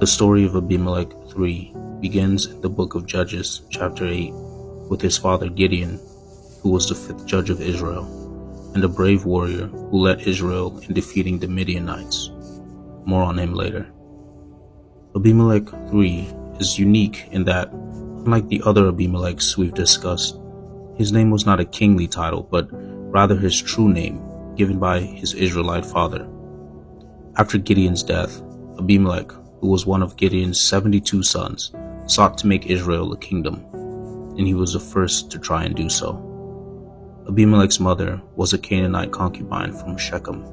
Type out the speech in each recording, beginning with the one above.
The story of Abimelech 3 begins in the book of Judges, chapter 8, with his father Gideon, who was the fifth judge of Israel, and a brave warrior who led Israel in defeating the Midianites. More on him later. Abimelech 3 is unique in that, unlike the other Abimelechs we've discussed, his name was not a kingly title, but rather his true name, given by his Israelite father. After Gideon's death, Abimelech, who was one of Gideon's 72 sons, sought to make Israel a kingdom, and he was the first to try and do so. Abimelech's mother was a Canaanite concubine from Shechem.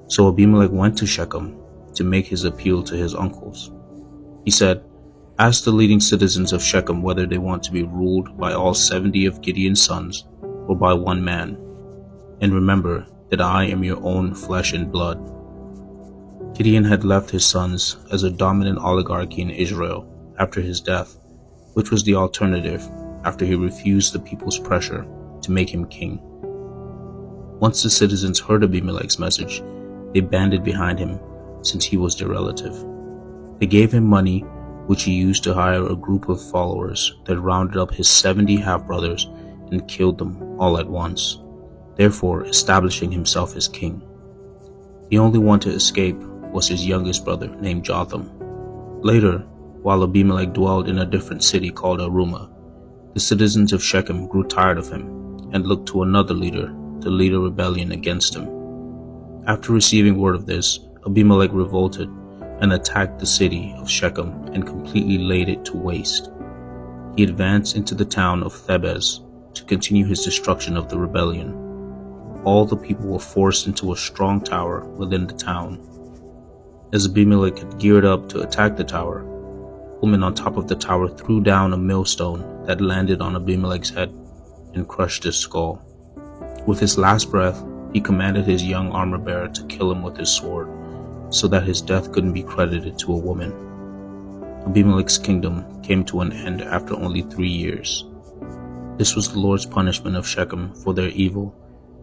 So Abimelech went to Shechem to make his appeal to his uncles. He said, "Ask the leading citizens of Shechem whether they want to be ruled by all 70 of Gideon's sons or by one man. And remember that I am your own flesh and blood." Gideon had left his sons as a dominant oligarchy in Israel after his death, which was the alternative after he refused the people's pressure to make him king. Once the citizens heard Abimelech's message, they banded behind him since he was their relative. They gave him money, which he used to hire a group of followers that rounded up his 70 half-brothers and killed them all at once, therefore establishing himself as king. The only one to escape was his youngest brother named Jotham. Later, while Abimelech dwelled in a different city called Arumah, the citizens of Shechem grew tired of him and looked to another leader to lead a rebellion against him. After receiving word of this, Abimelech revolted and attacked the city of Shechem and completely laid it to waste. He advanced into the town of Thebez to continue his destruction of the rebellion. All the people were forced into a strong tower within the town. As Abimelech had geared up to attack the tower, a woman on top of the tower threw down a millstone that landed on Abimelech's head and crushed his skull. With his last breath, he commanded his young armor-bearer to kill him with his sword, so that his death couldn't be credited to a woman. Abimelech's kingdom came to an end after only 3 years. This was the Lord's punishment of Shechem for their evil,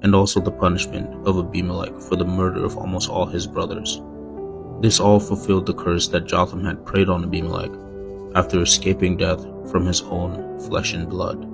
and also the punishment of Abimelech for the murder of almost all his brothers. This all fulfilled the curse that Jotham had prayed on Abimelech after escaping death from his own flesh and blood.